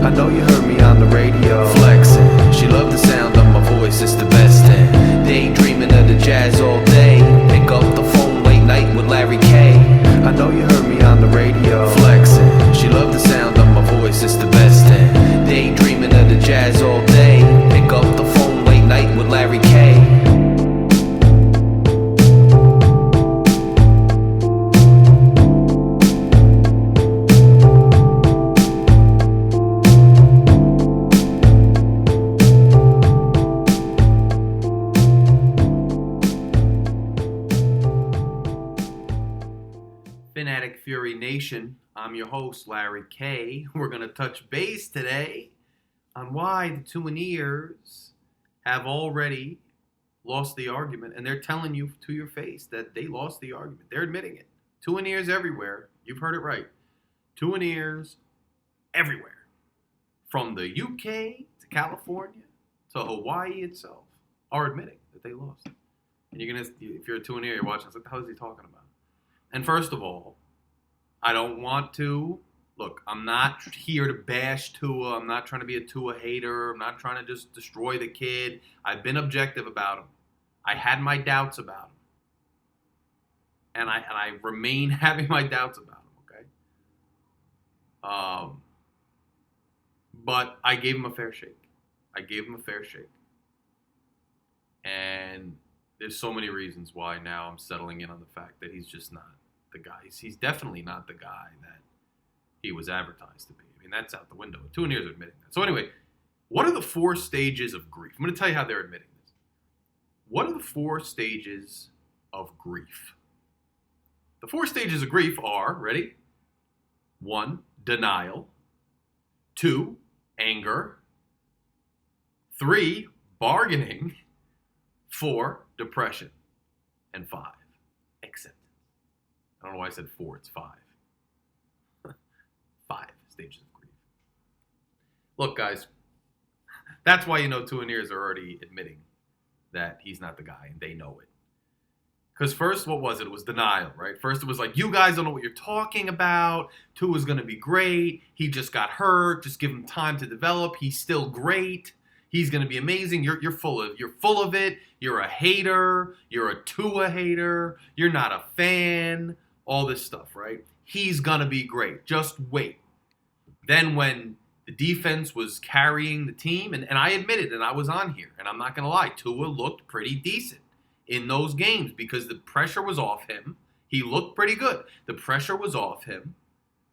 I know you heard me on the radio. Flexing, she loved the sound of my voice, it's the best thing. Daydreaming of the jazz all day. Pick up the phone late night with Larry K. I know you heard me on the radio. Flexing, she loved the sound of my voice, it's the best thing. Daydreaming of the jazz all day. Pick up the phone late night with Larry K. Phin-Addict Fury Nation, I'm your host, Larry K. We're going to touch base today on why the Tuaneers have already lost the argument, and they're telling you to your face that they lost the argument. They're admitting it. Tuaneers everywhere. You've heard it right. Tuaneers everywhere. From the UK to California to Hawaii itself are admitting that they lost. And you're going to, if you're a Tuaneer, you're watching, it's like, how is he talking about? And first of all, I don't want to, look, I'm not here to bash Tua. I'm not trying to be a Tua hater. I'm not trying to just destroy the kid. I've been objective about him. I had my doubts about him. And I remain having my doubts about him, okay? But I gave him a fair shake. And there's so many reasons why now I'm settling in on the fact that he's just not the guy. He's definitely not the guy that he was advertised to be. I mean, that's out the window. Tuaneers are admitting that. So anyway, what are the 4 stages of grief? I'm going to tell you how they're admitting this. What are the 4 stages of grief? The 4 stages of grief are, ready? 1, denial. 2, anger. 3, bargaining. 4, depression. And 5, acceptance. I don't know why I said 4, it's 5. 5 stages of grief. Look, guys, that's why you know Tuaneers are already admitting that he's not the guy, and they know it. Because first, what was it? It was denial, right? First, it was like, you guys don't know what you're talking about. Tua's going to be great. He just got hurt. Just give him time to develop. He's still great. He's going to be amazing. You're full of it. You're a hater. You're a Tua hater. You're not a fan. All this stuff, right? He's going to be great. Just wait. Then when the defense was carrying the team, and I admitted, and I was on here, and I'm not going to lie, Tua looked pretty decent in those games because the pressure was off him. He looked pretty good. The pressure was off him.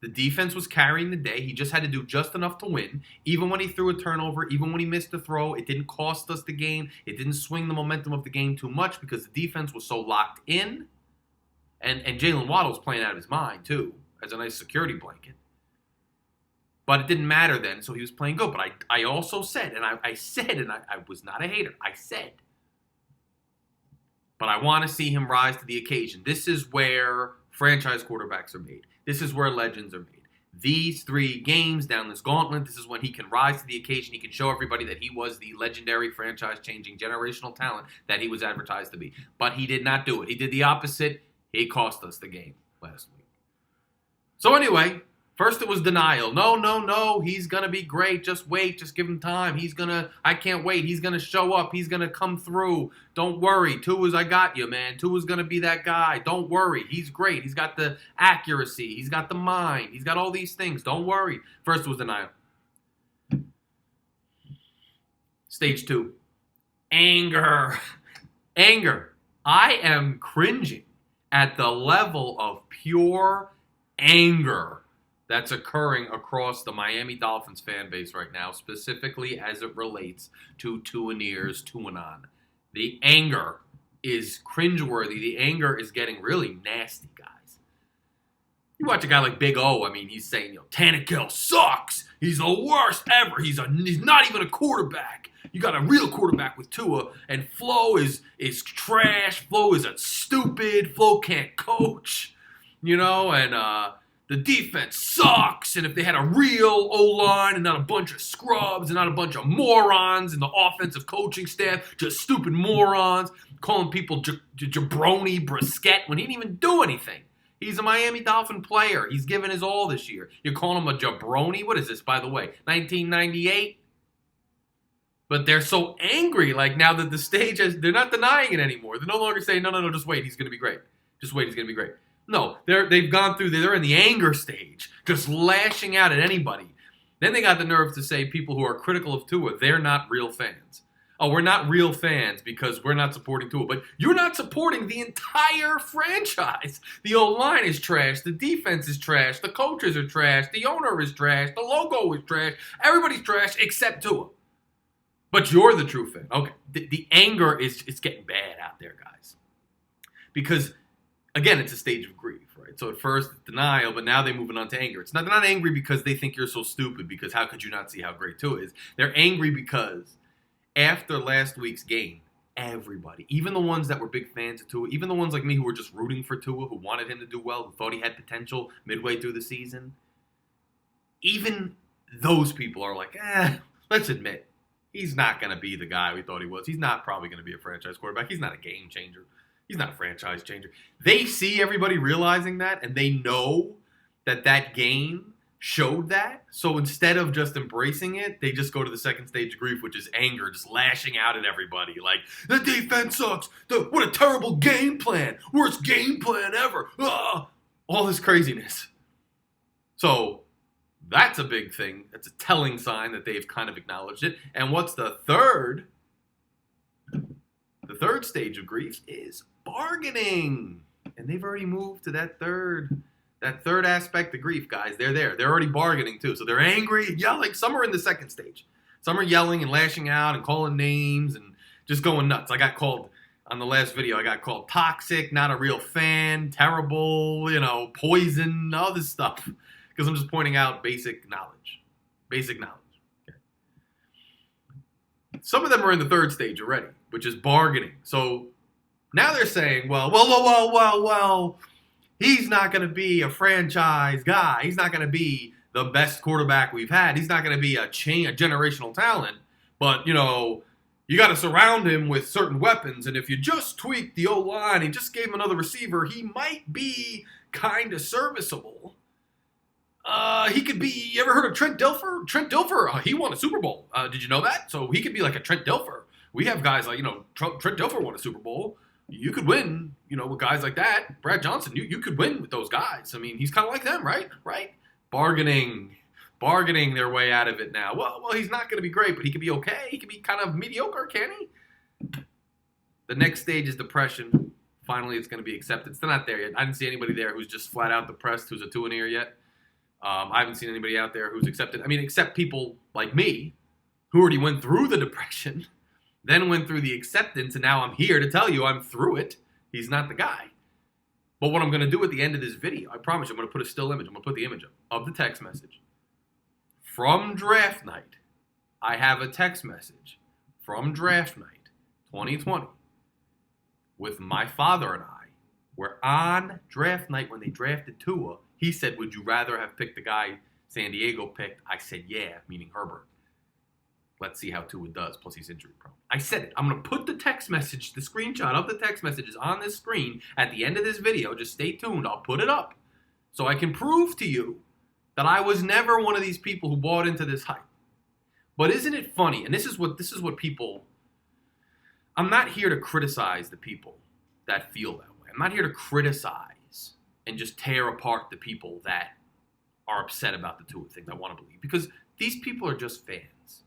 The defense was carrying the day. He just had to do just enough to win. Even when he threw a turnover, even when he missed a throw, it didn't cost us the game. It didn't swing the momentum of the game too much because the defense was so locked in. And Jalen Waddle was playing out of his mind, too, as a nice security blanket. But it didn't matter then, so he was playing good. But I also said, and I said, and I was not a hater, I said, but I want to see him rise to the occasion. This is where franchise quarterbacks are made. This is where legends are made. These 3 games down this gauntlet, this is when he can rise to the occasion. He can show everybody that he was the legendary, franchise-changing, generational talent that he was advertised to be. But he did not do it. He did the opposite. He cost us the game last week. So anyway, first it was denial. No, he's going to be great. Just wait. Just give him time. I can't wait. He's going to show up. He's going to come through. Don't worry. Tua's, I got you, man. Tua's going to be that guy. Don't worry. He's great. He's got the accuracy. He's got the mind. He's got all these things. Don't worry. First was denial. Stage 2, anger. Anger. I am cringing at the level of pure anger that's occurring across the Miami Dolphins fan base right now, specifically as it relates to Tuaneers, Tuanon. The anger is cringeworthy. The anger is getting really nasty, guys. You watch a guy like Big O, I mean, he's saying, Tannehill sucks. He's the worst ever. He's not even a quarterback. You got a real quarterback with Tua, and Flo is trash. Flo is a stupid. Flo can't coach, and the defense sucks. And if they had a real O-line and not a bunch of scrubs and not a bunch of morons in the offensive coaching staff, just stupid morons, calling people jabroni brisket when he didn't even do anything. He's a Miami Dolphin player. He's given his all this year. You're calling him a jabroni? What is this, by the way? 1998? But they're so angry, like now that the stage has, they're not denying it anymore. They're no longer saying, no, just wait, he's going to be great. Just wait, he's going to be great. No, they've gone through, they're in the anger stage, just lashing out at anybody. Then they got the nerve to say people who are critical of Tua, they're not real fans. Oh, we're not real fans because we're not supporting Tua. But you're not supporting the entire franchise. The O-line is trash. The defense is trash. The coaches are trash. The owner is trash. The logo is trash. Everybody's trash except Tua. But you're the true fan. Okay, the anger is getting bad out there, guys. Because, again, it's a stage of grief, right? So at first, it's denial, but now they're moving on to anger. They're not angry because they think you're so stupid, because how could you not see how great Tua is? They're angry because after last week's game, everybody, even the ones that were big fans of Tua, even the ones like me who were just rooting for Tua, who wanted him to do well, who thought he had potential midway through the season, even those people are like, let's admit, he's not going to be the guy we thought he was. He's not probably going to be a franchise quarterback. He's not a game changer. He's not a franchise changer. They see everybody realizing that, and they know that game showed that. So instead of just embracing it, they just go to the second stage of grief, which is anger, just lashing out at everybody. Like, the defense sucks. What a terrible game plan. Worst game plan ever. All this craziness. So that's a big thing. That's a telling sign that they've kind of acknowledged it. And what's the third? The third stage of grief is bargaining. And they've already moved to that third aspect of grief, guys. They're there. They're already bargaining, too. So they're angry and yelling. Some are in the second stage. Some are yelling and lashing out and calling names and just going nuts. I got called, on the last video, I got called toxic, not a real fan, terrible, poison, all this stuff. Because I'm just pointing out basic knowledge. Basic knowledge. Okay. Some of them are in the third stage already, which is bargaining. So now they're saying, well, he's not going to be a franchise guy. He's not going to be the best quarterback we've had. He's not going to be a generational talent. But, you got to surround him with certain weapons. And if you just tweak the O-line and just gave him another receiver, he might be kind of serviceable. He could be, you ever heard of Trent Dilfer? Trent Dilfer, he won a Super Bowl. Did you know that? So he could be like a Trent Dilfer. We have guys like, Trent Dilfer won a Super Bowl. You could win, with guys like that. Brad Johnson, you could win with those guys. I mean, he's kind of like them, right? Right? Bargaining their way out of it now. Well, he's not going to be great, but he could be okay. He could be kind of mediocre, can he? The next stage is depression. Finally, it's going to be acceptance. They're not there yet. I didn't see anybody there who's just flat out depressed, who's a Tuaneer yet. I haven't seen anybody out there who's accepted. I mean, except people like me who already went through the depression, then went through the acceptance, and now I'm here to tell you I'm through it. He's not the guy. But what I'm going to do at the end of this video, I promise you, I'm going to put a still image. I'm going to put the image up of the text message. From draft night, I have a text message from draft night 2020 with my father and I, where on draft night when they drafted Tua, he said, would you rather have picked the guy San Diego picked? I said, yeah, meaning Herbert. Let's see how Tua does, plus he's injury prone. I said it. I'm going to put the text message, the screenshot of the text messages on this screen at the end of this video. Just stay tuned. I'll put it up so I can prove to you that I was never one of these people who bought into this hype. But isn't it funny? And this is what people... I'm not here to criticize the people that feel that way. I'm not here to criticize and just tear apart the people that are upset about the Tua things I want to believe. Because these people are just fans.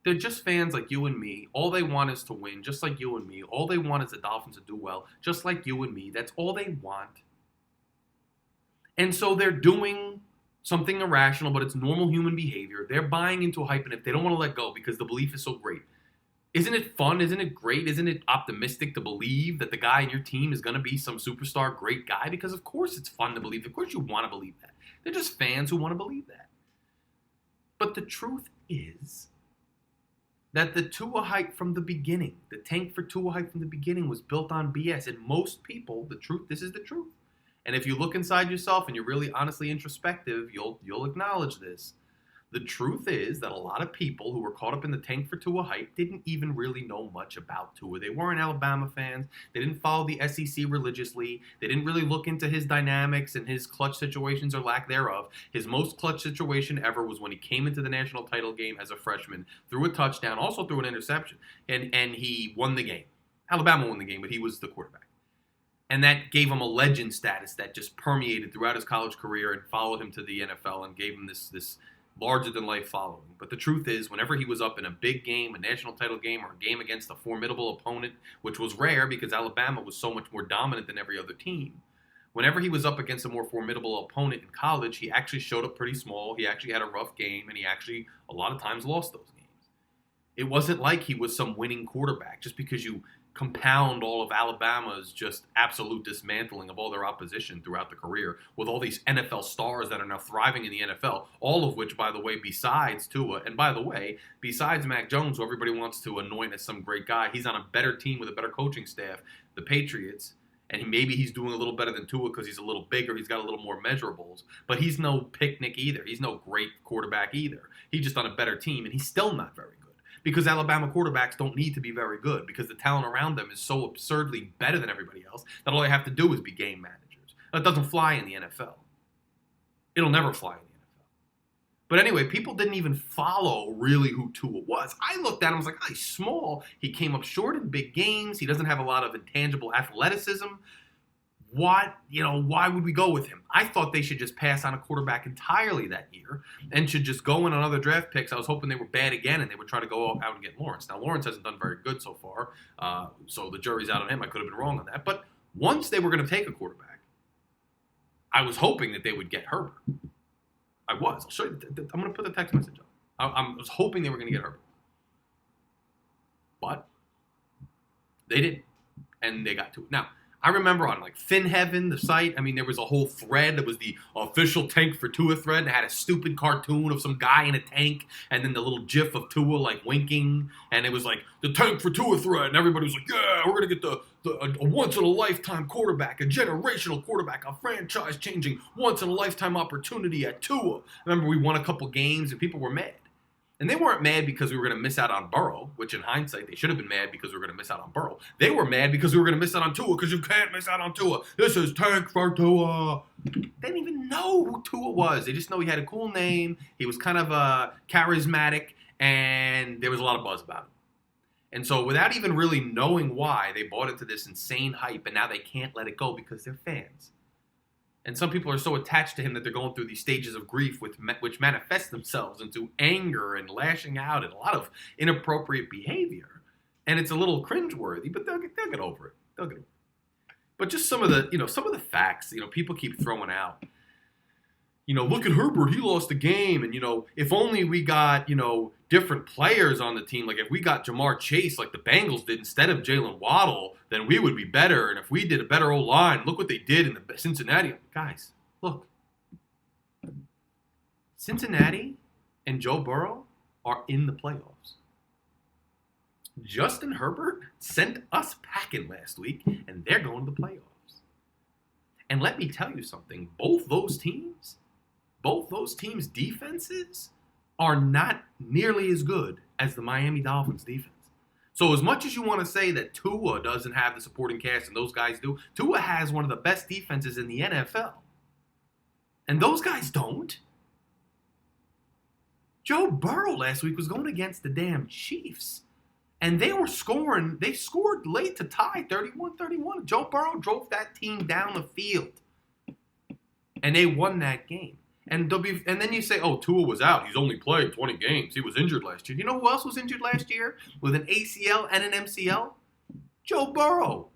They're just fans like you and me. All they want is to win, just like you and me. All they want is the Dolphins to do well, just like you and me. That's all they want. And so they're doing something irrational, but it's normal human behavior. They're buying into a hype, and if they don't want to let go because the belief is so great, isn't it fun? Isn't it great? Isn't it optimistic to believe that the guy in your team is going to be some superstar great guy? Because of course it's fun to believe. Of course you want to believe that. They're just fans who want to believe that. But the truth is that the Tua hype from the beginning, the tank for Tua hype from the beginning was built on BS. And most people, this is the truth. And if you look inside yourself and you're really honestly introspective, you'll acknowledge this. The truth is that a lot of people who were caught up in the tank for Tua hype didn't even really know much about Tua. They weren't Alabama fans. They didn't follow the SEC religiously. They didn't really look into his dynamics and his clutch situations or lack thereof. His most clutch situation ever was when he came into the national title game as a freshman, threw a touchdown, also threw an interception, and he won the game. Alabama won the game, but he was the quarterback. And that gave him a legend status that just permeated throughout his college career and followed him to the NFL and gave him this larger-than-life following. But the truth is, whenever he was up in a big game, a national title game, or a game against a formidable opponent, which was rare because Alabama was so much more dominant than every other team, whenever he was up against a more formidable opponent in college, he actually showed up pretty small. He actually had a rough game, and he actually, a lot of times, lost those games. It wasn't like he was some winning quarterback. Just because you compound all of Alabama's just absolute dismantling of all their opposition throughout the career with all these NFL stars that are now thriving in the NFL, all of which, by the way, besides Tua, and by the way, besides Mac Jones, who everybody wants to anoint as some great guy, he's on a better team with a better coaching staff, the Patriots, and maybe he's doing a little better than Tua because he's a little bigger, he's got a little more measurables, but he's no picnic either. He's no great quarterback either. He's just on a better team, and he's still not very good. Because Alabama quarterbacks don't need to be very good because the talent around them is so absurdly better than everybody else that all they have to do is be game managers. That doesn't fly in the NFL. It'll never fly in the NFL. But anyway, people didn't even follow really who Tua was. I looked at him and was like, oh, he's small. He came up short in big games. He doesn't have a lot of intangible athleticism. Why would we go with him? I thought they should just pass on a quarterback entirely that year and should just go in on other draft picks. I was hoping they were bad again and they would try to go out and get Lawrence. Now, Lawrence hasn't done very good so far, so the jury's out on him. I could have been wrong on that. But once they were going to take a quarterback, I was hoping that they would get Herbert. I was. I'll show you. I'm going to put the text message up. I was hoping they were going to get Herbert. But they didn't, and they got to it. Now, I remember on like Fin Heaven, the site, there was a whole thread that was the official tank for Tua thread and it had a stupid cartoon of some guy in a tank and then the little gif of Tua like winking and it was like the tank for Tua thread and everybody was like, yeah, we're going to get a once-in-a-lifetime quarterback, a generational quarterback, a franchise-changing once-in-a-lifetime opportunity at Tua. Remember, we won a couple games and people were mad. And they weren't mad because we were going to miss out on Burrow, which in hindsight, they should have been mad because we were going to miss out on Burrow. They were mad because we were going to miss out on Tua because you can't miss out on Tua. This is tank for Tua. They didn't even know who Tua was. They just know he had a cool name. He was kind of charismatic, and there was a lot of buzz about him. And so without even really knowing why, they bought into this insane hype, and now they can't let it go because they're fans. And some people are so attached to him that they're going through these stages of grief which manifest themselves into anger and lashing out and a lot of inappropriate behavior. And it's a little cringeworthy, but they'll get over it. They'll get over it. But just some of the facts, people keep throwing out. Look at Herbert, he lost the game. And, if only we got, different players on the team. Like if we got Jamar Chase like the Bengals did instead of Jalen Waddle, then we would be better. And if we did a better O-line, look what they did in the Cincinnati. Guys, look. Cincinnati and Joe Burrow are in the playoffs. Justin Herbert sent us packing last week, and they're going to the playoffs. And let me tell you something. Both those teams' defenses are not nearly as good as the Miami Dolphins defense. So as much as you want to say that Tua doesn't have the supporting cast and those guys do, Tua has one of the best defenses in the NFL. And those guys don't. Joe Burrow last week was going against the damn Chiefs. And they scored late to tie 31-31. Joe Burrow drove that team down the field. And they won that game. And then you say, oh, Tua was out. He's only played 20 games. He was injured last year. You know who else was injured last year with an ACL and an MCL? Joe Burrow.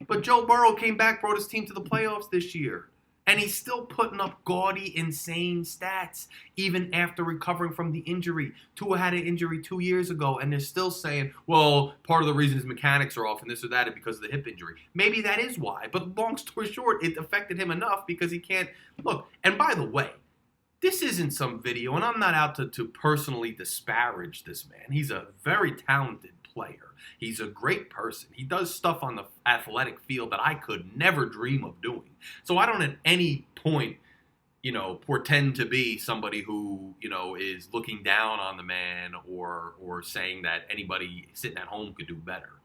But Joe Burrow came back, brought his team to the playoffs this year. And he's still putting up gaudy, insane stats, even after recovering from the injury. Tua had an injury 2 years ago, and they're still saying, well, part of the reason his mechanics are off and this or that is because of the hip injury. Maybe that is why. But long story short, it affected him enough because he can't. Look, and by the way, this isn't some video, and I'm not out to personally disparage this man. He's a very talented player. He's a great person. He does stuff on the athletic field that I could never dream of doing. So I don't at any point portend to be somebody who, is looking down on the man or saying that anybody sitting at home could do better.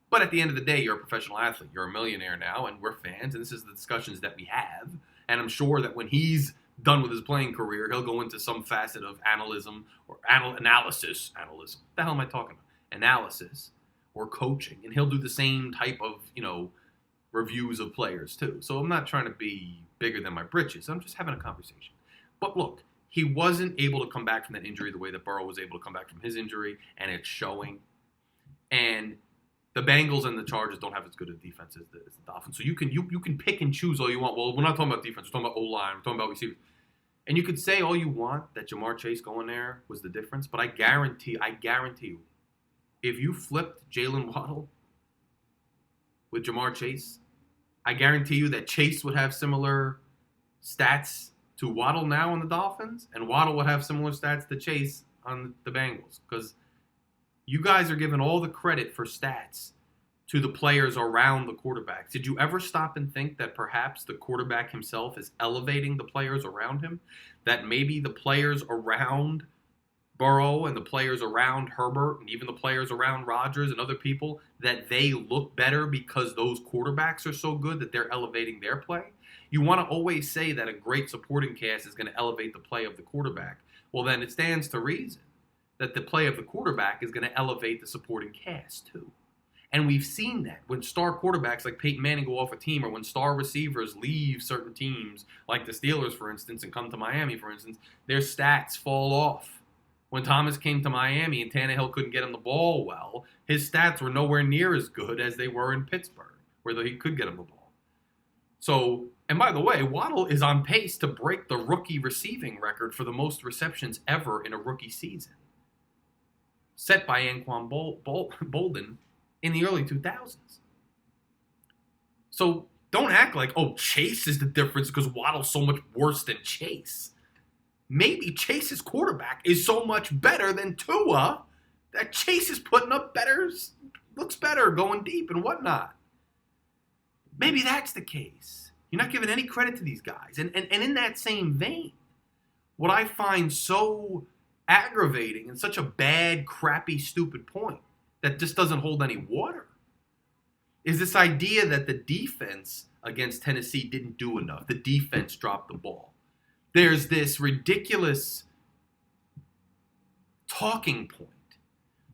But at the end of the day, you're a professional athlete. You're a millionaire now, and we're fans, and this is the discussions that we have. And I'm sure that when he's done with his playing career, he'll go into some facet of analysis. Analysis. What the hell am I talking about? Analysis or coaching. And he'll do the same type of, reviews of players too. So I'm not trying to be bigger than my britches. I'm just having a conversation. But look, he wasn't able to come back from that injury the way that Burrow was able to come back from his injury, and it's showing. And the Bengals and the Chargers don't have as good a defense as the Dolphins. So you can pick and choose all you want. Well, we're not talking about defense. We're talking about O-line. We're talking about receivers. And you could say all you want that Jamar Chase going there was the difference, but I guarantee you, if you flipped Jalen Waddle with Jamar Chase, I guarantee you that Chase would have similar stats to Waddle now on the Dolphins, and Waddle would have similar stats to Chase on the Bengals, because you guys are giving all the credit for stats to the players around the quarterbacks. Did you ever stop and think that perhaps the quarterback himself is elevating the players around him? That maybe the players around Burrow and the players around Herbert and even the players around Rodgers and other people, that they look better because those quarterbacks are so good that they're elevating their play? You want to always say that a great supporting cast is going to elevate the play of the quarterback. Well, then it stands to reason that the play of the quarterback is going to elevate the supporting cast too. And we've seen that when star quarterbacks like Peyton Manning go off a team, or when star receivers leave certain teams, like the Steelers, for instance, and come to Miami, for instance, their stats fall off. When Thomas came to Miami and Tannehill couldn't get him the ball well, his stats were nowhere near as good as they were in Pittsburgh, where he could get him the ball. So, and by the way, Waddle is on pace to break the rookie receiving record for the most receptions ever in a rookie season, set by Anquan Bolden in the early 2000s. So don't act like, Chase is the difference because Waddle's so much worse than Chase. Maybe Chase's quarterback is so much better than Tua that Chase is putting up looks better going deep and whatnot. Maybe that's the case. You're not giving any credit to these guys. And in that same vein, what I find so aggravating and such a bad, crappy, stupid point that just doesn't hold any water is this idea that the defense against Tennessee didn't do enough. The defense dropped the ball. There's this ridiculous talking point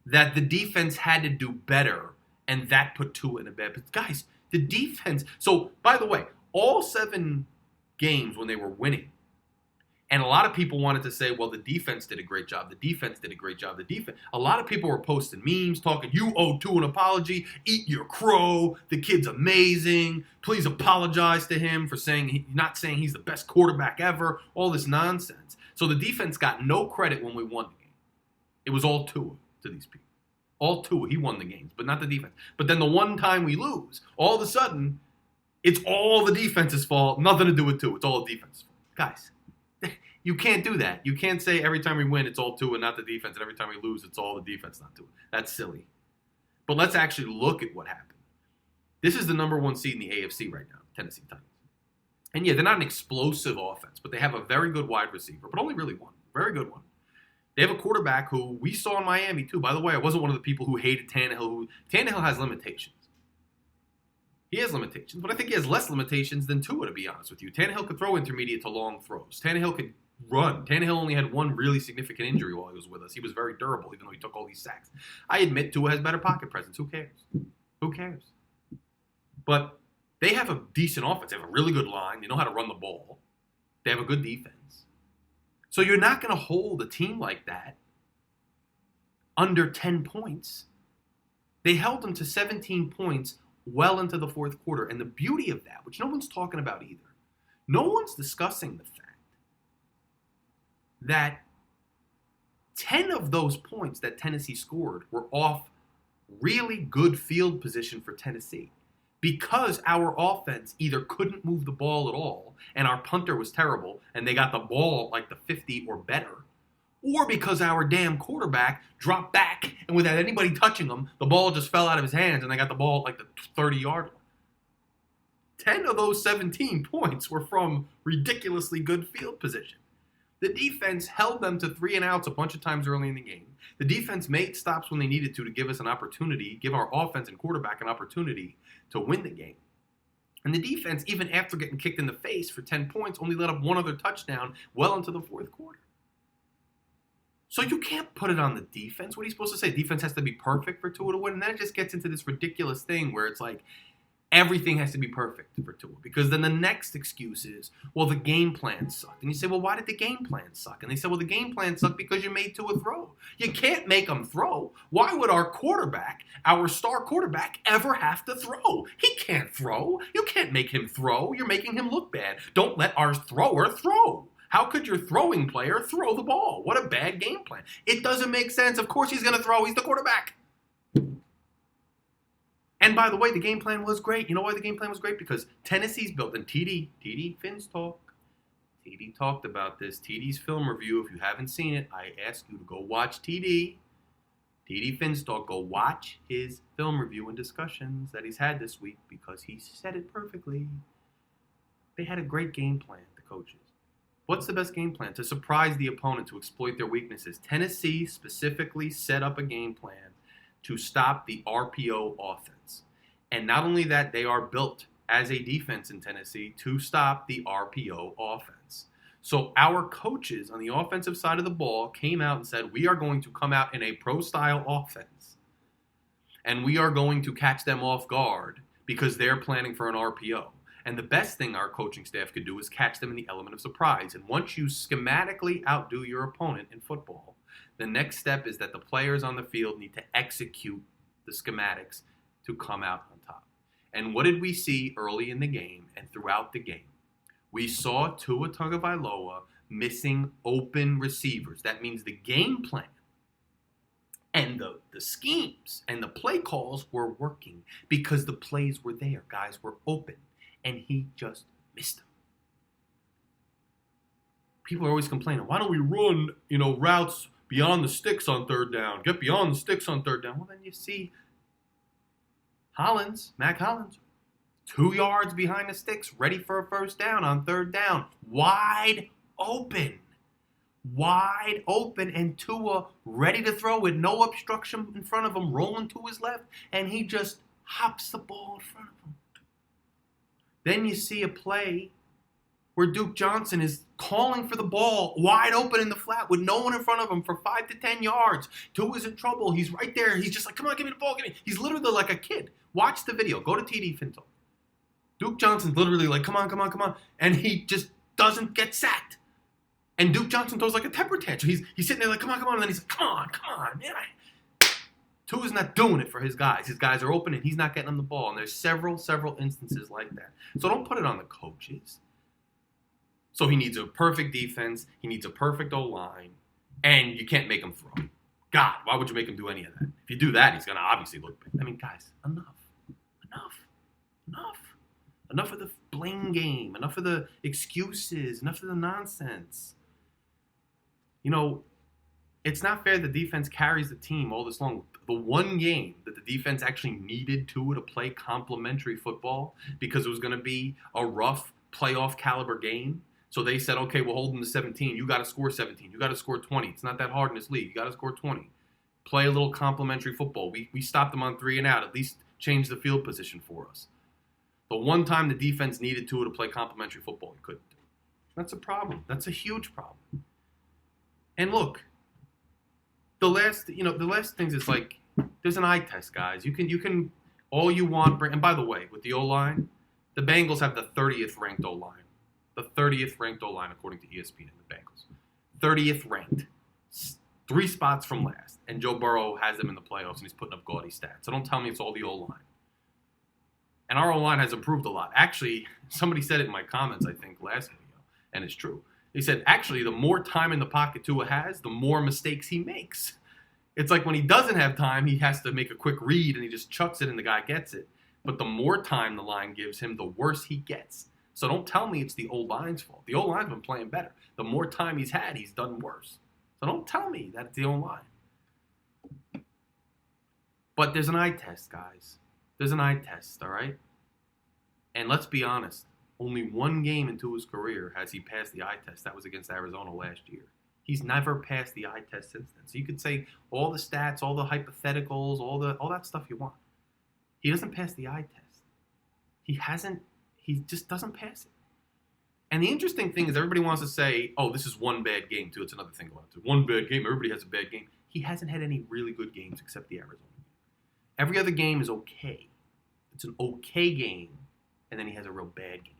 that the defense had to do better, and that put Tua in a bad. But guys, the defense. So, by the way, all 7 games when they were winning, and a lot of people wanted to say, well, the defense did a great job. The defense did a great job. A lot of people were posting memes talking, you owe Tua an apology. Eat your crow. The kid's amazing. Please apologize to him for not saying he's the best quarterback ever. All this nonsense. So the defense got no credit when we won the game. It was all Tua to these people. All Tua. He won the games, but not the defense. But then the one time we lose, all of a sudden, it's all the defense's fault. Nothing to do with Tua. It's all the defense's fault. Guys. You can't do that. You can't say every time we win, it's all Tua, not the defense, and every time we lose, it's all the defense, not Tua. That's silly. But let's actually look at what happened. This is the number 1 seed in the AFC right now, Tennessee Titans. And yeah, they're not an explosive offense, but they have a very good wide receiver, but only really one. Very good one. They have a quarterback who we saw in Miami, too. By the way, I wasn't one of the people who hated Tannehill. Tannehill has limitations. He has limitations, but I think he has less limitations than Tua, to be honest with you. Tannehill could throw intermediate to long throws. Tannehill could run. Tannehill only had one really significant injury while he was with us. He was very durable, even though he took all these sacks. I admit Tua has better pocket presence. Who cares? Who cares? But they have a decent offense. They have a really good line. They know how to run the ball. They have a good defense. So you're not going to hold a team like that under 10 points. They held them to 17 points well into the fourth quarter. And the beauty of that, which no one's talking about either, no one's discussing the fact that 10 of those points that Tennessee scored were off really good field position for Tennessee, because our offense either couldn't move the ball at all and our punter was terrible and they got the ball like the 50 or better, or because our damn quarterback dropped back and without anybody touching him, the ball just fell out of his hands and they got the ball at like the 30-yard line. 10 of those 17 points were from ridiculously good field position. The defense held them to 3 and outs a bunch of times early in the game. The defense made stops when they needed to give us an opportunity, give our offense and quarterback an opportunity to win the game. And the defense, even after getting kicked in the face for 10 points, only let up one other touchdown well into the fourth quarter. So you can't put it on the defense. What are you supposed to say? Defense has to be perfect for Tua to win? And then it just gets into this ridiculous thing where it's like everything has to be perfect for Tua. Because then the next excuse is, well, the game plan sucked. And you say, well, why did the game plan suck? And they say, well, the game plan sucked because you made Tua throw. You can't make him throw. Why would our quarterback, our star quarterback, ever have to throw? He can't throw. You can't make him throw. You're making him look bad. Don't let our thrower throw. How could your throwing player throw the ball? What a bad game plan. It doesn't make sense. Of course he's going to throw. He's the quarterback. And by the way, the game plan was great. You know why the game plan was great? Because Tennessee's built, and TD Finn's talk. TD talked about this. TD's film review, if you haven't seen it, I ask you to go watch TD Finn's talk. Go watch his film review and discussions that he's had this week because he said it perfectly. They had a great game plan, the coaches. What's the best game plan? To surprise the opponent, to exploit their weaknesses. Tennessee specifically set up a game plan to stop the RPO offense. And not only that, they are built as a defense in Tennessee to stop the RPO offense. So our coaches on the offensive side of the ball came out and said, we are going to come out in a pro-style offense. And we are going to catch them off guard because they're planning for an RPO. And the best thing our coaching staff could do is catch them in the element of surprise. And once you schematically outdo your opponent in football, the next step is that the players on the field need to execute the schematics to come out on top. And what did we see early in the game and throughout the game? We saw Tua Tagovailoa missing open receivers. That means the game plan and the schemes and the play calls were working because the plays were there. Guys were open. And he just missed them. People are always complaining, why don't we run, routes beyond the sticks on third down? Get beyond the sticks on third down. Well, then you see Mac Hollins, 2 yards behind the sticks, ready for a first down on third down. Wide open, and Tua ready to throw with no obstruction in front of him, rolling to his left, and he just hops the ball in front of him. Then you see a play where Duke Johnson is calling for the ball wide open in the flat with no one in front of him for 5 to 10 yards. Tua's in trouble. He's right there. He's just like, come on, give me the ball. He's literally like a kid. Watch the video. Go to TD Finto. Duke Johnson's literally like, come on. And he just doesn't get sacked. And Duke Johnson throws like a temper tantrum. He's sitting there like, come on. And then he's like, come on, man. Tua's not doing it for his guys. His guys are open, and he's not getting them the ball. And there's several instances like that. So don't put it on the coaches. So he needs a perfect defense. He needs a perfect O-line. And you can't make him throw. God, why would you make him do any of that? If you do that, he's going to obviously look bad. I mean, guys, enough. Enough of the blame game. Enough of the excuses. Enough of the nonsense. It's not fair the defense carries the team all this long. The one game that the defense actually needed Tua to play complimentary football because it was going to be a rough playoff caliber game. So they said, okay, we'll hold them to 17. You got to score 17. You got to score 20. It's not that hard in this league. You got to score 20. Play a little complimentary football. We stopped them on 3 and out. At least change the field position for us. The one time the defense needed Tua to play complimentary football, he couldn't do it. That's a problem. That's a huge problem. And look, the last things is like, there's an eye test, guys. You can all you want. And by the way, with the O-line, the Bengals have the 30th ranked O-line. The 30th ranked O-line according to ESPN, the Bengals. 30th ranked. 3 spots from last. And Joe Burrow has them in the playoffs, and he's putting up gaudy stats. So don't tell me it's all the O-line. And our O-line has improved a lot. Actually, somebody said it in my comments, I think, last video, and it's true. He said, actually, the more time in the pocket Tua has, the more mistakes he makes. It's like when he doesn't have time, he has to make a quick read, and he just chucks it, and the guy gets it. But the more time the line gives him, the worse he gets. So don't tell me it's the O-line's fault. The O-line's been playing better. The more time he's had, he's done worse. So don't tell me that it's the O-line. But there's an eye test, guys. There's an eye test, all right? And let's be honest, only one game into his career has he passed the eye test. That was against Arizona last year. He's never passed the eye test since then. So you could say all the stats, all the hypotheticals, all that stuff you want. He doesn't pass the eye test. He just doesn't pass it. And the interesting thing is everybody wants to say, oh, this is one bad game, too. It's another thing going on. One bad game. Everybody has a bad game. He hasn't had any really good games except the Arizona game. Every other game is okay. It's an okay game, and then he has a real bad game.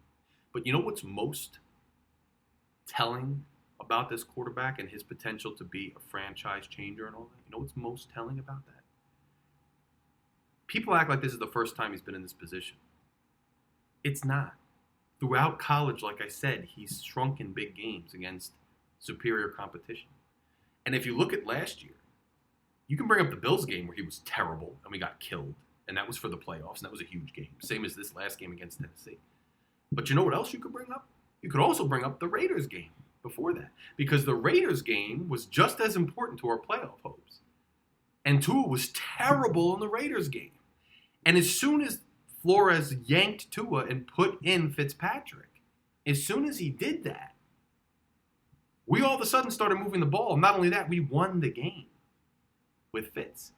But you know what's most telling about this quarterback and his potential to be a franchise changer and all that? You know what's most telling about that? People act like this is the first time he's been in this position. It's not. Throughout college, like I said, he's shrunk in big games against superior competition. And if you look at last year, you can bring up the Bills game where he was terrible and we got killed. And that was for the playoffs, and that was a huge game. Same as this last game against Tennessee. But you know what else you could bring up? You could also bring up the Raiders game before that. Because the Raiders game was just as important to our playoff hopes. And Tua was terrible in the Raiders game. And as soon as Flores yanked Tua and put in Fitzpatrick, as soon as he did that, we all of a sudden started moving the ball. Not only that, we won the game with Fitz.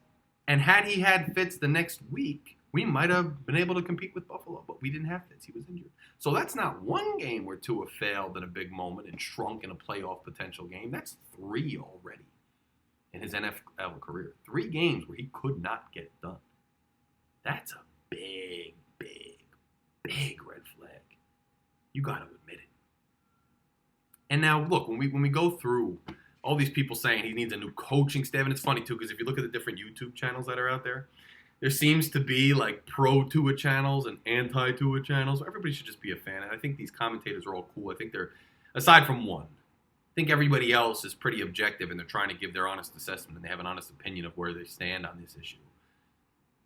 And had he had Fitz the next week, we might have been able to compete with Buffalo, but we didn't have Fitz. He was injured. So that's not one game where Tua failed in a big moment and shrunk in a playoff potential game. That's 3 already in his NFL career. 3 games where he could not get it done. That's a big, big, big red flag. You got to admit it. And now, look, when we go through all these people saying he needs a new coaching staff, and it's funny, too, because if you look at the different YouTube channels that are out there, there seems to be, like, pro-Tua channels and anti-Tua channels. Everybody should just be a fan, and I think these commentators are all cool. I think they're, aside from one, I think everybody else is pretty objective, and they're trying to give their honest assessment, and they have an honest opinion of where they stand on this issue.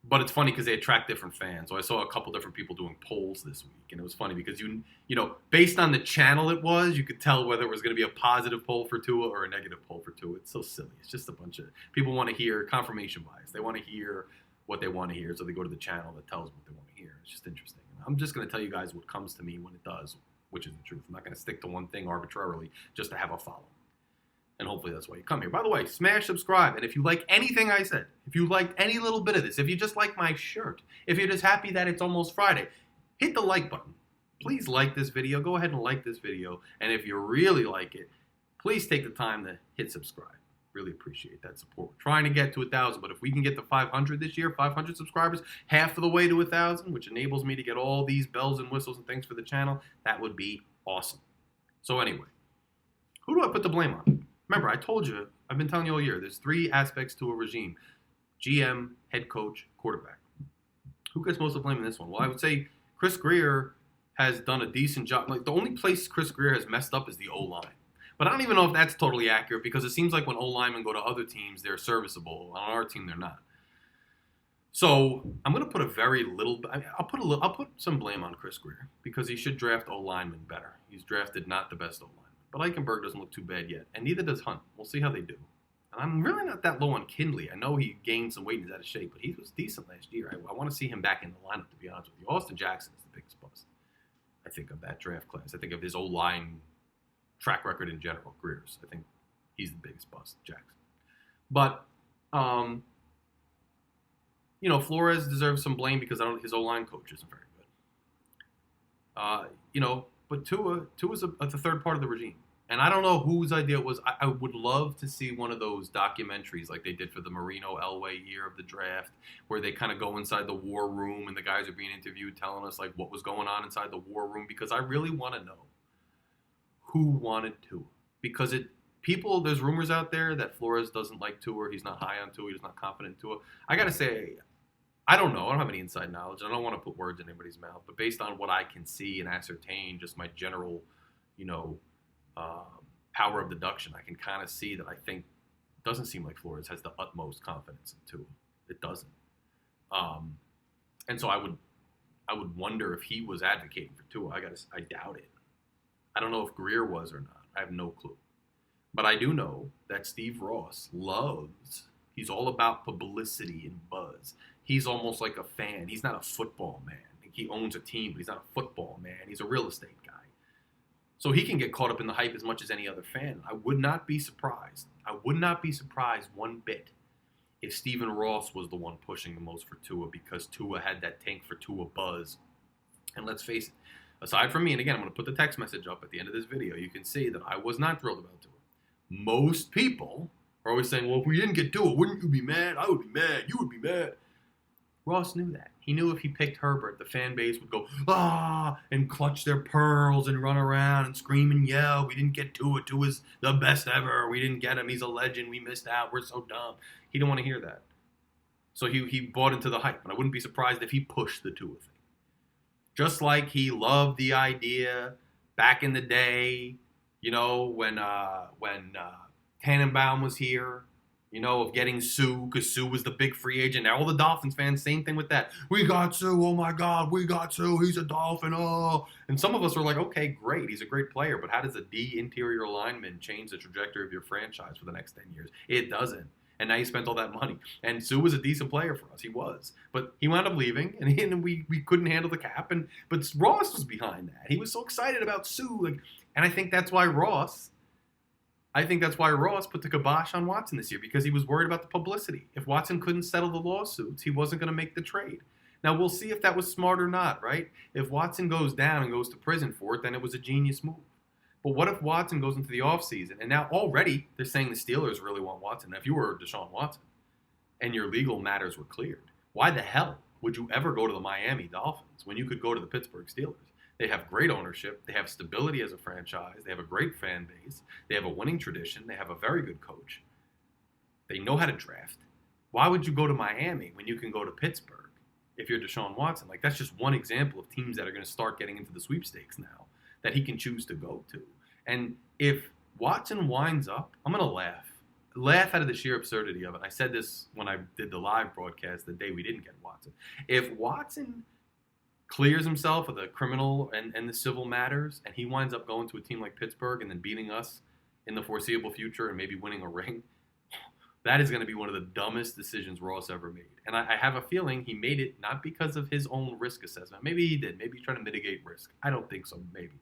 But it's funny because they attract different fans. So I saw a couple different people doing polls this week, and it was funny because you know, based on the channel it was, you could tell whether it was going to be a positive poll for Tua or a negative poll for Tua. It's so silly. It's just a bunch of people want to hear confirmation bias. They want to hear what they want to hear, so they go to the channel that tells them what they want to hear. It's just interesting. And I'm just going to tell you guys what comes to me when it does, which is the truth. I'm not going to stick to one thing arbitrarily just to have a follow. And hopefully that's why you come here. By the way, smash subscribe. And if you like anything I said, if you liked any little bit of this, if you just like my shirt, if you're just happy that it's almost Friday, hit the like button. Please like this video. Go ahead and like this video. And if you really like it, please take the time to hit subscribe. Really appreciate that support. We're trying to get to 1,000, but if we can get to 500 this year, 500 subscribers, half of the way to 1,000, which enables me to get all these bells and whistles and things for the channel, that would be awesome. So anyway, who do I put the blame on? Remember, I told you, I've been telling you all year, there's 3 aspects to a regime. GM, head coach, quarterback. Who gets most of the blame in this one? Well, I would say Chris Grier has done a decent job. Like, the only place Chris Grier has messed up is the O-line. But I don't even know if that's totally accurate because it seems like when O-linemen go to other teams, they're serviceable. On our team, they're not. So I'm going to put I'll put some blame on Chris Grier because he should draft O-linemen better. He's drafted not the best O-linemen. But Eichenberg doesn't look too bad yet, and neither does Hunt. We'll see how they do. And I'm really not that low on Kindley. I know he gained some weight and he's out of shape, but he was decent last year. I want to see him back in the lineup, to be honest with you. Austin Jackson is the biggest bust, I think, of that draft class. I think of his O-line track record in general, Grier's. I think he's the biggest bust, Jackson. But, Flores deserves some blame because his O-line coach isn't very good. But Tua's the third part of the regime. And I don't know whose idea it was. I would love to see one of those documentaries like they did for the Marino Elway year of the draft, where they kind of go inside the war room and the guys are being interviewed telling us like what was going on inside the war room, because I really want to know who wanted Tua. Because there's rumors out there that Flores doesn't like Tua, he's not high on Tua, he's not confident in Tua. I got to say, I don't know. I don't have any inside knowledge. I don't want to put words in anybody's mouth. But based on what I can see and ascertain, just my general, power of deduction, I can kind of see that I think it doesn't seem like Flores has the utmost confidence in Tua. It doesn't. And so I would wonder if he was advocating for Tua. I doubt it. I don't know if Grier was or not. I have no clue. But I do know that Steve Ross he's all about publicity and buzz. He's almost like a fan. He's not a football man. he owns a team, but he's not a football man. He's a real estate guy. So he can get caught up in the hype as much as any other fan. I would not be surprised. I would not be surprised one bit if Stephen Ross was the one pushing the most for Tua, because Tua had that tank for Tua buzz. And let's face it, aside from me, and again, I'm going to put the text message up at the end of this video, you can see that I was not thrilled about Tua. Most people are always saying, well, if we didn't get Tua, wouldn't you be mad? I would be mad. You would be mad. Ross knew that. He knew if he picked Herbert, the fan base would go, and clutch their pearls and run around and scream and yell. We didn't get Tua. Tua's the best ever. We didn't get him. He's a legend. We missed out. We're so dumb. He didn't want to hear that. So he bought into the hype. And I wouldn't be surprised if he pushed the Tua thing. Just like he loved the idea back in the day, when Tannenbaum was here, of getting Sue, because Sue was the big free agent. Now all the Dolphins fans, same thing with that. We got Sue, oh my God, we got Sue, he's a Dolphin, oh. And some of us were like, okay, great, he's a great player, but how does a D interior lineman change the trajectory of your franchise for the next 10 years? It doesn't. And now you spent all that money. And Sue was a decent player for us. He was. But he wound up leaving, and we couldn't handle the cap. But Ross was behind that. He was so excited about Sue. And I think that's why Ross put the kibosh on Watson this year, because he was worried about the publicity. If Watson couldn't settle the lawsuits, he wasn't going to make the trade. Now, we'll see if that was smart or not, right? If Watson goes down and goes to prison for it, then it was a genius move. But what if Watson goes into the offseason, and now already they're saying the Steelers really want Watson. Now, if you were Deshaun Watson and your legal matters were cleared, why the hell would you ever go to the Miami Dolphins when you could go to the Pittsburgh Steelers? They have great ownership. They have stability as a franchise. They have a great fan base. They have a winning tradition. They have a very good coach. They know how to draft. Why would you go to Miami when you can go to Pittsburgh if you're Deshaun Watson? That's just one example of teams that are going to start getting into the sweepstakes now that he can choose to go to. And if Watson winds up, I'm going to laugh out of the sheer absurdity of it. I said this when I did the live broadcast the day we didn't get Watson. If Watson clears himself of the criminal and the civil matters, and he winds up going to a team like Pittsburgh and then beating us in the foreseeable future and maybe winning a ring, that is going to be one of the dumbest decisions Ross ever made. And I have a feeling he made it not because of his own risk assessment. Maybe he did. Maybe he's trying to mitigate risk. I don't think so, maybe.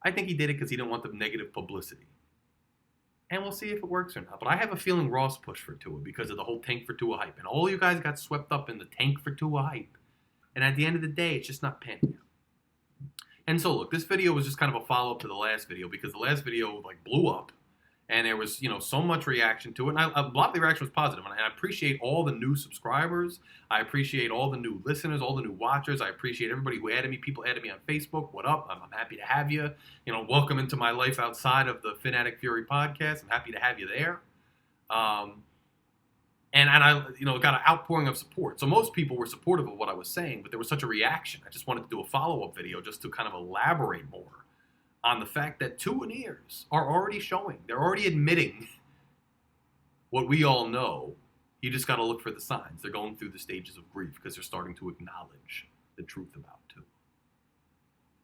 I think he did it because he didn't want the negative publicity. And we'll see if it works or not. But I have a feeling Ross pushed for Tua because of the whole tank for Tua hype. And all you guys got swept up in the tank for Tua hype. And at the end of the day, it's just not panning out. And so, look, this video was just kind of a follow-up to the last video, because the last video blew up. And there was, so much reaction to it. And a lot of the reaction was positive. And I appreciate all the new subscribers. I appreciate all the new listeners, all the new watchers. I appreciate everybody who added me. People added me on Facebook. What up? I'm happy to have you. Welcome into my life outside of the Phin-Addict Fury podcast. I'm happy to have you there. And I, got an outpouring of support. So most people were supportive of what I was saying, but there was such a reaction. I just wanted to do a follow-up video just to kind of elaborate more on the fact that Tuaneers are already showing. They're already admitting what we all know. You just got to look for the signs. They're going through the stages of grief because they're starting to acknowledge the truth about Tua.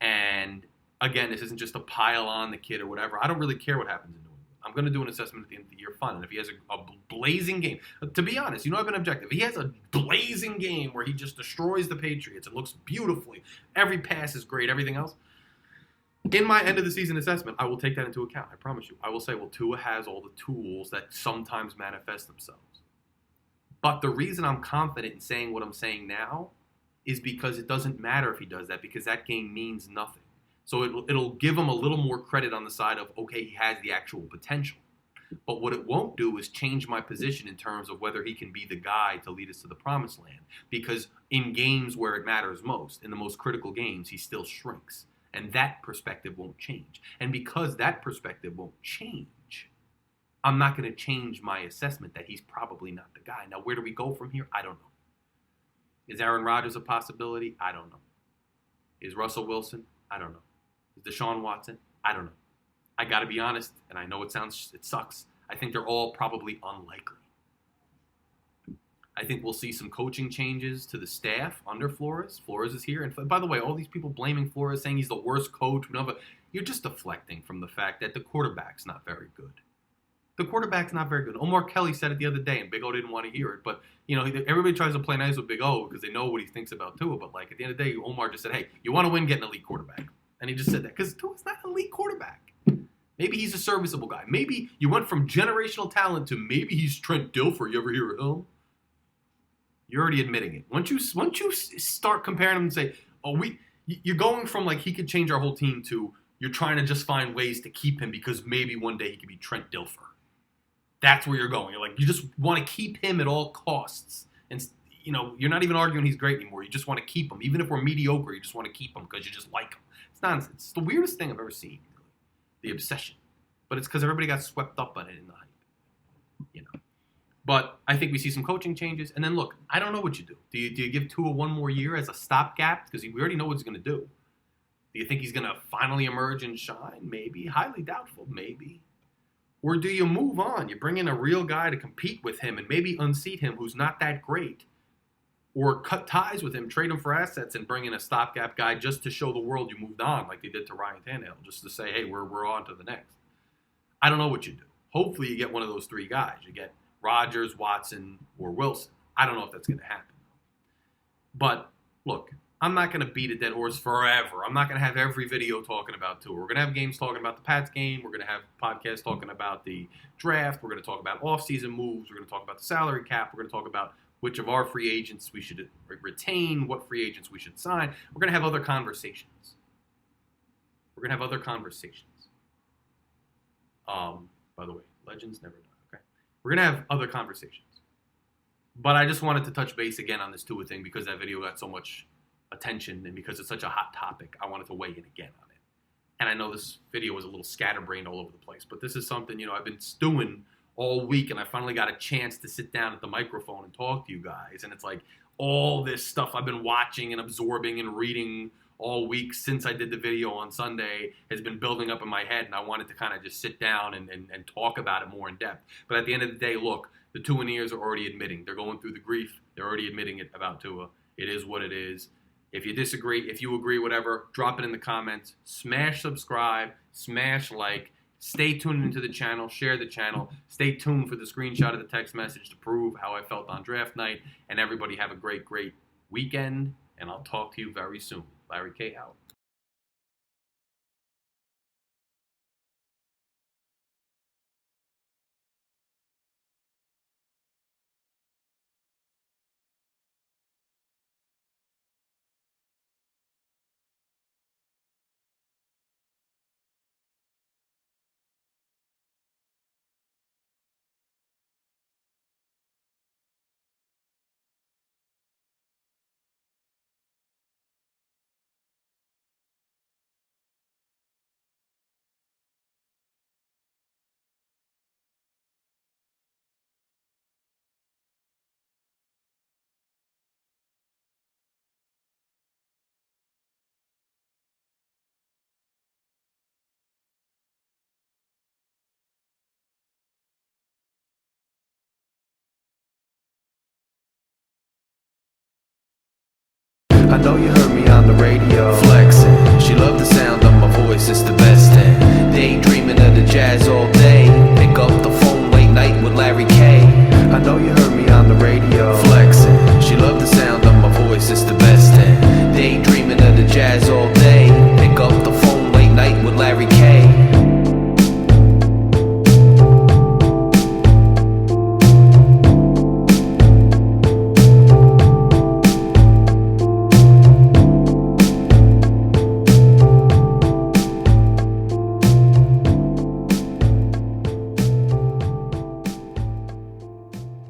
And again, this isn't just a pile on the kid or whatever. I don't really care what happens in New England. I'm going to do an assessment at the end of the year, fine. And if he has a blazing game, to be honest, I've been objective. If he has a blazing game where he just destroys the Patriots and looks beautifully, every pass is great, everything else, in my end of the season assessment, I will take that into account. I promise you. I will say, well, Tua has all the tools that sometimes manifest themselves. But the reason I'm confident in saying what I'm saying now is because it doesn't matter if he does that, because that game means nothing. So it'll give him a little more credit on the side of, okay, he has the actual potential. But what it won't do is change my position in terms of whether he can be the guy to lead us to the promised land. Because in games where it matters most, in the most critical games, he still shrinks. And that perspective won't change. And because that perspective won't change, I'm not going to change my assessment that he's probably not the guy. Now, where do we go from here? I don't know. Is Aaron Rodgers a possibility? I don't know. Is Russell Wilson? I don't know. Is Deshaun Watson? I don't know. I got to be honest, and I know it sucks. I think they're all probably unlikely. I think we'll see some coaching changes to the staff under Flores. Flores is here. And by the way, all these people blaming Flores, saying he's the worst coach, you're just deflecting from the fact that the quarterback's not very good. The quarterback's not very good. Omar Kelly said it the other day, and Big O didn't want to hear it. But, everybody tries to play nice with Big O because they know what he thinks about Tua. But, at the end of the day, Omar just said, hey, you want to win, get an elite quarterback. And he just said that because Tua's not an elite quarterback. Maybe he's a serviceable guy. Maybe you went from generational talent to maybe he's Trent Dilfer. You ever hear of him? You're already admitting it. Once you start comparing him and say, you're going from he could change our whole team to you're trying to just find ways to keep him because maybe one day he could be Trent Dilfer. That's where you're going. You just want to keep him at all costs. And, you're not even arguing he's great anymore. You just want to keep him. Even if we're mediocre, you just want to keep him because you just like him. It's nonsense. It's the weirdest thing I've ever seen, really. The obsession. But it's because everybody got swept up on it in the hype. But I think we see some coaching changes. And then, look, I don't know what you do. Do you give Tua one more year as a stopgap? Because we already know what he's going to do. Do you think he's going to finally emerge and shine? Maybe. Highly doubtful. Maybe. Or do you move on? You bring in a real guy to compete with him and maybe unseat him who's not that great. Or cut ties with him, trade him for assets, and bring in a stopgap guy just to show the world you moved on like they did to Ryan Tannehill, just to say, hey, we're on to the next. I don't know what you do. Hopefully you get one of those three guys. You get Rodgers, Watson, or Wilson. I don't know if that's going to happen. But, look, I'm not going to beat a dead horse forever. I'm not going to have every video talking about Tua. We're going to have games talking about the Pats game. We're going to have podcasts talking about the draft. We're going to talk about offseason moves. We're going to talk about the salary cap. We're going to talk about which of our free agents we should retain, what free agents we should sign. We're going to have other conversations. By the way, legends never die. Okay. We're going to have other conversations. But I just wanted to touch base again on this Tua thing because that video got so much attention and because it's such a hot topic, I wanted to weigh in again on it. And I know this video was a little scatterbrained all over the place, but this is something, I've been stewing all week and I finally got a chance to sit down at the microphone and talk to you guys. And it's all this stuff I've been watching and absorbing and reading all week since I did the video on Sunday has been building up in my head, and I wanted to kind of just sit down and talk about it more in depth. But at the end of the day, look, the Tuaneers are already admitting. They're going through the grief. They're already admitting it about Tua. It is what it is. If you disagree, if you agree, whatever, drop it in the comments. Smash subscribe, smash like. Stay tuned into the channel, share the channel. Stay tuned for the screenshot of the text message to prove how I felt on draft night. And everybody have a great, great weekend. And I'll talk to you very soon. Larry K. out. I know you heard me on the radio flexing. She loved the sound of my voice, it's the best.